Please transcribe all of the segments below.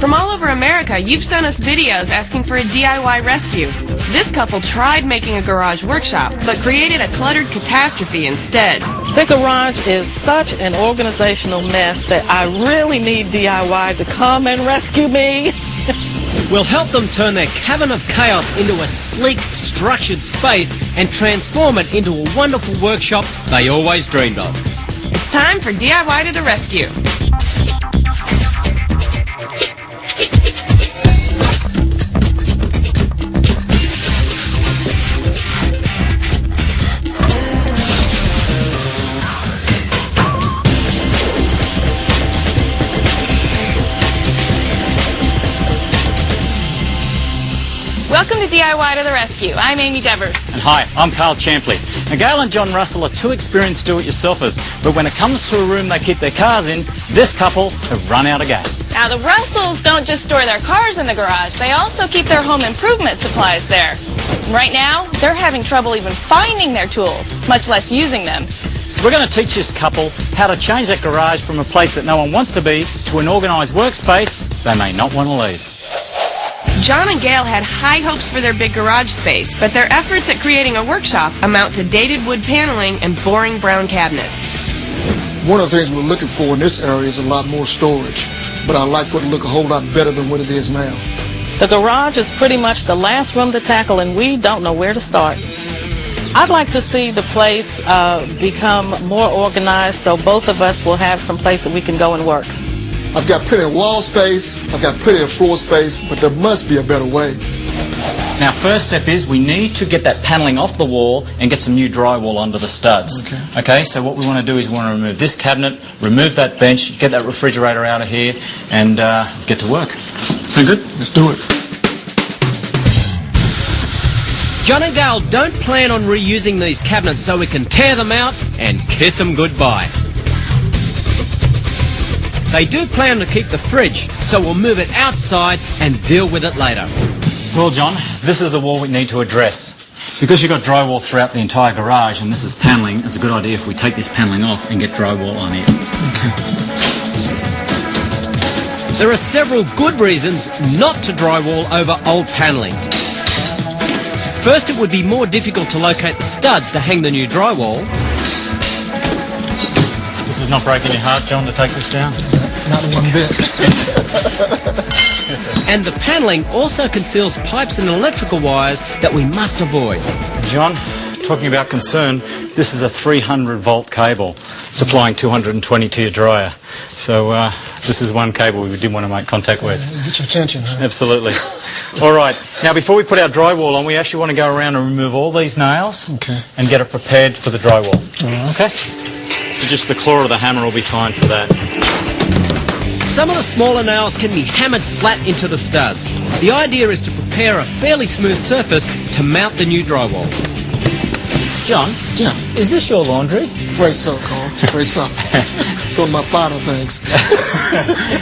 From all over America, you've sent us videos asking for a DIY rescue. This couple tried making a garage workshop, but created a cluttered catastrophe instead. The garage is such an organizational mess that I really need DIY to come and rescue me. We'll help them turn their cavern of chaos into a sleek, structured space and transform it into a wonderful workshop they always dreamed of. It's time for DIY to the rescue. Welcome to DIY to the Rescue. I'm Amy Devers. And hi, I'm Carl Champley. Now, Gail and John Russell are two experienced do-it-yourselfers, but when it comes to a room they keep their cars in, this couple have run out of gas. Now, the Russells don't just store their cars in the garage, they also keep their home improvement supplies there. And right now, they're having trouble even finding their tools, much less using them. So we're going to teach this couple how to change that garage from a place that no one wants to be to an organised workspace they may not want to leave. John and Gail had high hopes for their big garage space, but their efforts at creating a workshop amount to dated wood paneling and boring brown cabinets. One of the things we're looking for in this area is a lot more storage, but I'd like for it to look a whole lot better than what it is now. The garage is pretty much the last room to tackle, and we don't know where to start. I'd like to see the place become more organized so both of us will have some place that we can go and work. I've got plenty of wall space, I've got plenty of floor space, but there must be a better way. Now, first step is we need to get that paneling off the wall and get some new drywall under the studs. Okay, so what we want to do is we want to remove this cabinet, remove that bench, get that refrigerator out of here, and get to work. Sound good? Let's do it. John and Gail don't plan on reusing these cabinets, so we can tear them out and kiss them goodbye. They do plan to keep the fridge, so we'll move it outside and deal with it later. Well, John, this is the wall we need to address. Because you've got drywall throughout the entire garage and this is paneling, it's a good idea if we take this paneling off and get drywall on it. Okay. There are several good reasons not to drywall over old paneling. First, it would be more difficult to locate the studs to hang the new drywall. This is not breaking your heart, John, to take this down? Not one bit. And the paneling also conceals pipes and electrical wires that we must avoid. John, talking about concern, this is a 300-volt cable supplying 220 to your dryer. So this is one cable we didn't want to make contact with. Get your attention, huh? Absolutely. All right. Now, before we put our drywall on, we actually want to go around and remove all these nails and get it prepared for the drywall. Okay? So just the claw of the hammer will be fine for that. Some of the smaller nails can be hammered flat into the studs. The idea is to prepare a fairly smooth surface to mount the new drywall. John? Yeah. Is this your laundry? Afraid so, Carl. Afraid so. It's one of my finer things.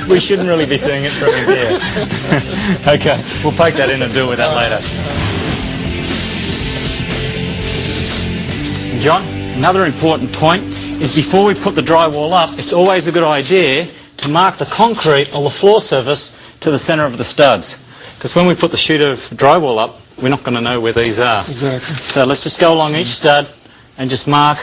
We shouldn't really be seeing it from in here. Okay, we'll poke that in and deal with that later. John, another important point is before we put the drywall up, it's always a good idea to mark the concrete or the floor surface to the centre of the studs. Because when we put the sheet of drywall up, we're not going to know where these are. Exactly. So let's just go along each stud and just mark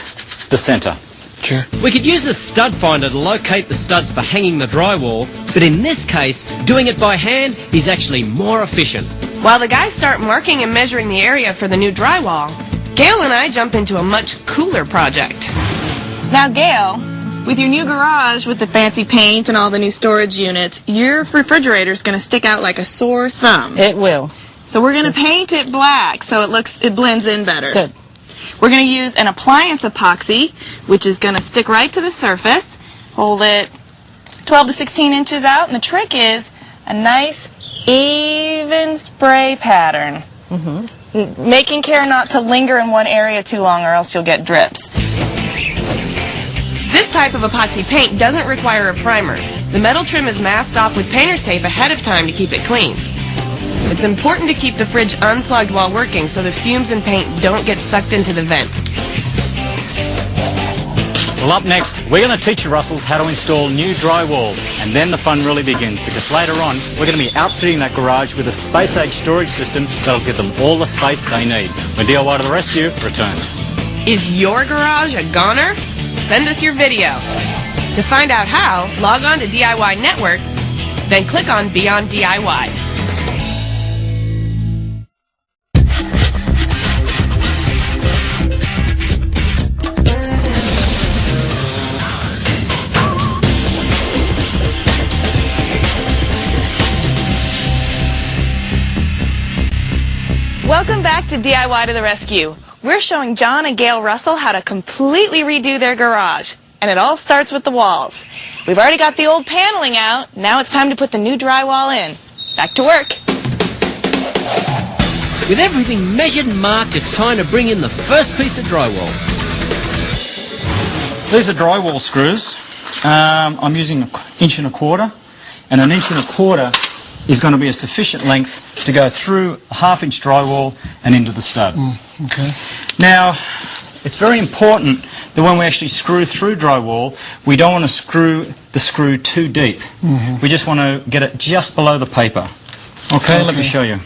the centre. Okay. We could use a stud finder to locate the studs for hanging the drywall, but in this case, doing it by hand is actually more efficient. While the guys start marking and measuring the area for the new drywall, Gail and I jump into a much cooler project. Now, Gail, with your new garage, with the fancy paint and all the new storage units, your refrigerator's going to stick out like a sore thumb. It will. So we're going to paint it black so it blends in better. Good. We're going to use an appliance epoxy, which is going to stick right to the surface. Hold it 12 to 16 inches out, and the trick is a nice, even spray pattern. Making care not to linger in one area too long, or else you'll get drips. This type of epoxy paint doesn't require a primer. The metal trim is masked off with painter's tape ahead of time to keep it clean. It's important to keep the fridge unplugged while working so the fumes and paint don't get sucked into the vent. Well, up next, we're going to teach you Russells how to install new drywall, and then the fun really begins, because later on we're going to be outfitting that garage with a space-age storage system that'll give them all the space they need. When DIY to the rescue returns. Is your garage a goner? Send us your video. To find out how, log on to DIY Network, then click on Beyond DIY. Welcome back to DIY to the Rescue. We're showing John and Gail Russell how to completely redo their garage. And it all starts with the walls. We've already got the old paneling out. Now it's time to put the new drywall in. Back to work. With everything measured and marked, it's time to bring in the first piece of drywall. These are drywall screws. I'm using 1.25 inches, and 1.25 inches is going to be a sufficient length to go through a 1/2 inch drywall and into the stud. Okay. Now, it's very important that when we actually screw through drywall, we don't want to screw the screw too deep. We just want to get it just below the paper. Okay, let me show you.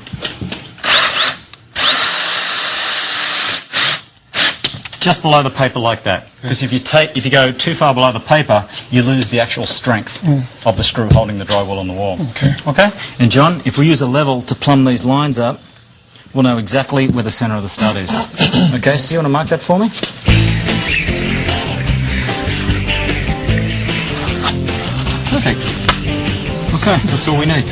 Just below the paper like that. Because if you go too far below the paper, you lose the actual strength of the screw holding the drywall on the wall. Okay. Okay? And John, if we use a level to plumb these lines up, we'll know exactly where the centre of the stud is. Okay, so you want to mark that for me? Perfect. Okay, that's all we need.